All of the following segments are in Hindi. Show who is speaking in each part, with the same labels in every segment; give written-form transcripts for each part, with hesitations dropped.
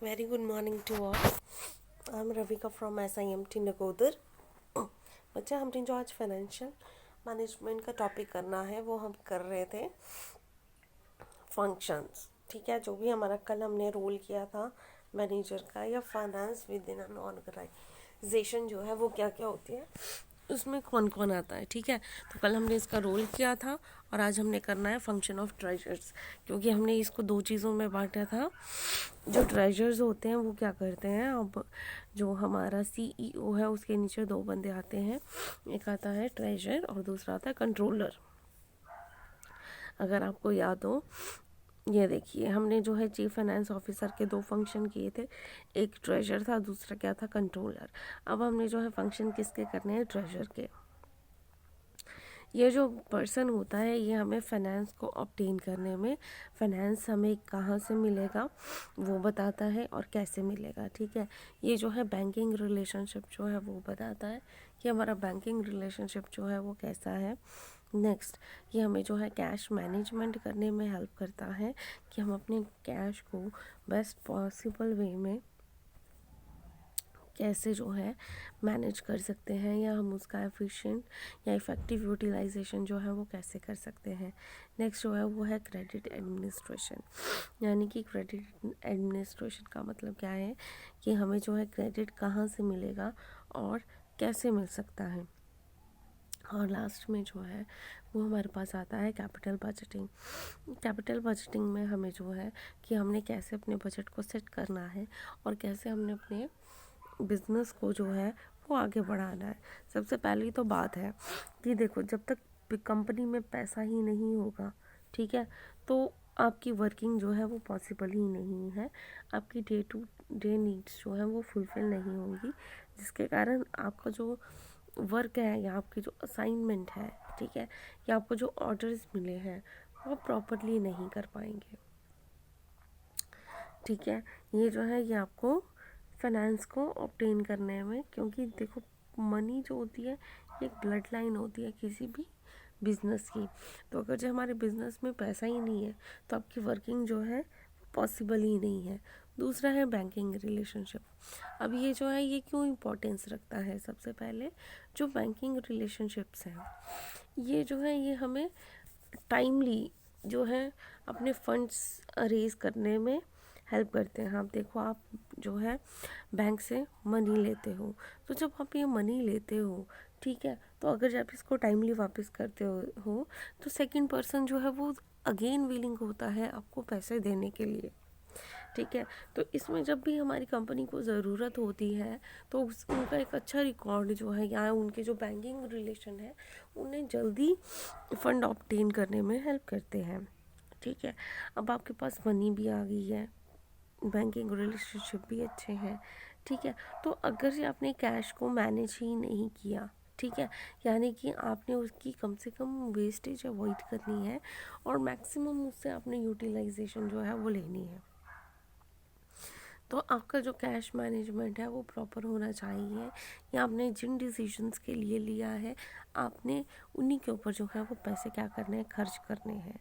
Speaker 1: Very good morning to all. I'm Ravika from SIMT Nagodar. बच्चा हमने जो आज फाइनेंशियल मैनेजमेंट का टॉपिक करना है वो हम कर रहे थे फंक्शंस। ठीक है, जो भी हमारा कल हमने रोल किया था मैनेजर का या finance within an organisation जो है वो क्या क्या होती है, उसमें कौन कौन आता है। ठीक है, तो कल हमने इसका रोल किया था और आज हमने करना है फंक्शन ऑफ ट्रेजर्स, क्योंकि हमने इसको दो चीज़ों में बांटा था। जो ट्रेजर्स होते हैं वो क्या करते हैं, अब जो हमारा सीईओ है उसके नीचे दो बंदे आते हैं, एक आता है ट्रेजर और दूसरा आता है कंट्रोलर। अगर आपको याद हो, ये देखिए हमने जो है चीफ फाइनेंस ऑफिसर के दो फंक्शन किए थे, एक ट्रेजर था, दूसरा क्या था, कंट्रोलर। अब हमने जो है फंक्शन किसके करने हैं, ट्रेजर के। ये जो पर्सन होता है ये हमें फाइनेंस को ऑब्टेन करने में, फाइनेंस हमें कहाँ से मिलेगा वो बताता है और कैसे मिलेगा। ठीक है, ये जो है बैंकिंग रिलेशनशिप जो है वो बताता है कि हमारा बैंकिंग रिलेशनशिप जो है वो कैसा है। नेक्स्ट, ये हमें जो है कैश मैनेजमेंट करने में हेल्प करता है कि हम अपने कैश को बेस्ट पॉसिबल वे में कैसे जो है मैनेज कर सकते हैं, या हम उसका एफिशिएंट या इफ़ेक्टिव यूटिलाइजेशन जो है वो कैसे कर सकते हैं। नेक्स्ट जो है वो है क्रेडिट एडमिनिस्ट्रेशन, यानी कि क्रेडिट एडमिनिस्ट्रेशन का मतलब क्या है कि हमें जो है क्रेडिट कहाँ से मिलेगा और कैसे मिल सकता है। और लास्ट में जो है वो हमारे पास आता है कैपिटल बजटिंग। कैपिटल बजटिंग में हमें जो है कि हमने कैसे अपने बजट को सेट करना है और कैसे हमने अपने बिज़नेस को जो है वो आगे बढ़ाना है। सबसे पहली तो बात है कि देखो, जब तक कंपनी में पैसा ही नहीं होगा, ठीक है, तो आपकी वर्किंग जो है वो पॉसिबल ही नहीं है। आपकी डे टू डे नीड्स जो है वो फुलफ़िल नहीं होंगी, जिसके कारण आपका जो वर्क है या आपकी जो असाइनमेंट है, ठीक है, या आपको जो ऑर्डर्स मिले हैं वो प्रॉपरली नहीं कर पाएंगे। ठीक है, ये जो है ये आपको फाइनेंस को ऑब्टेन करने में, क्योंकि देखो मनी जो होती है ये एक ब्लड लाइन होती है किसी भी बिजनेस की। तो अगर जो हमारे बिजनेस में पैसा ही नहीं है तो आपकी वर्किंग जो है पॉसिबल ही नहीं है। दूसरा है बैंकिंग रिलेशनशिप। अब ये जो है ये क्यों इम्पोर्टेंस रखता है, सबसे पहले जो बैंकिंग रिलेशनशिप्स हैं ये जो है ये हमें टाइमली जो है अपने फंड्स रेज करने में हेल्प करते हैं। आप देखो, आप जो है बैंक से मनी लेते हो, तो जब आप ये मनी लेते हो, ठीक है, तो अगर आप इसको टाइमली वापस करते हो तो सेकंड पर्सन जो है वो अगेन विलिंग होता है आपको पैसे देने के लिए। ठीक है, तो इसमें जब भी हमारी कंपनी को ज़रूरत होती है तो उनका एक अच्छा रिकॉर्ड जो है या उनके जो बैंकिंग रिलेशन है उन्हें जल्दी फंड ऑब्टेन करने में हेल्प करते हैं। ठीक है, अब आपके पास मनी भी आ गई है, बैंकिंग रिलेशनशिप भी अच्छे हैं, ठीक है, तो अगर से आपने कैश को मैनेज ही नहीं किया, ठीक है, यानी कि आपने उसकी कम से कम वेस्टेज अवॉइड करनी है और मैक्सिमम उससे आपने यूटिलाइजेशन जो है वो लेनी है, तो आपका जो कैश मैनेजमेंट है वो प्रॉपर होना चाहिए, या आपने जिन डिसीजंस के लिए लिया है आपने उन्हीं के ऊपर जो है वो पैसे क्या करने हैं, खर्च करने हैं।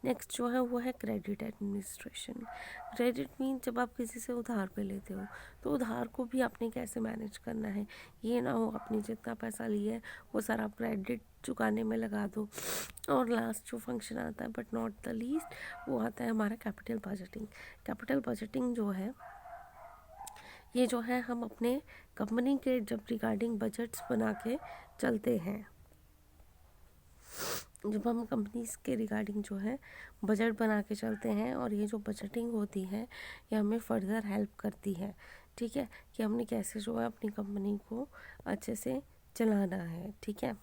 Speaker 1: नेक्स्ट जो है वो है क्रेडिट एडमिनिस्ट्रेशन। क्रेडिट मीन जब आप किसी से उधार पे लेते हो तो उधार को भी आपने कैसे मैनेज करना है, ये ना हो आपने जितना पैसा लिया है वो सारा आप क्रेडिट चुकाने में लगा दो। और लास्ट जो फंक्शन आता है बट नॉट द लीस्ट, वो आता है हमारा कैपिटल बजटिंग। कैपिटल बजटिंग जो है ये जो है हम अपने कंपनी के जब रिगार्डिंग बजट्स बना के चलते हैं, जब हम कंपनीज के रिगार्डिंग जो है बजट बना के चलते हैं, और ये जो बजटिंग होती है ये हमें फर्दर हेल्प करती है, ठीक है, कि हमने कैसे जो है अपनी कंपनी को अच्छे से चलाना है। ठीक है,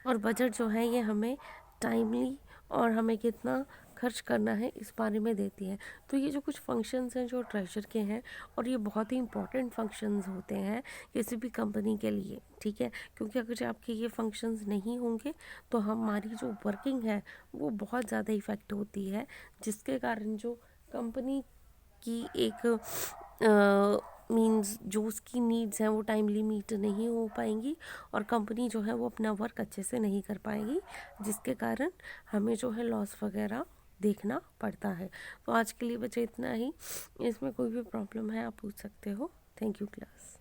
Speaker 1: और बजट जो है ये हमें टाइमली और हमें कितना खर्च करना है इस बारे में देती है। तो ये जो कुछ फंक्शंस हैं जो ट्रेजर के हैं, और ये बहुत ही इंपॉर्टेंट फंक्शंस होते हैं किसी भी कंपनी के लिए, ठीक है, क्योंकि अगर जो आपके ये फंक्शंस नहीं होंगे तो हमारी जो वर्किंग है वो बहुत ज़्यादा इफ़ेक्ट होती है, जिसके कारण जो कंपनी की एक मीन्स जो उसकी नीड्स हैं वो टाइमली मीट नहीं हो पाएंगी और कंपनी जो है वो अपना वर्क अच्छे से नहीं कर पाएगी, जिसके कारण हमें जो है लॉस वगैरह देखना पड़ता है। तो आज के लिए बच्चे इतना ही, इसमें कोई भी प्रॉब्लम है आप पूछ सकते हो। Thank you class.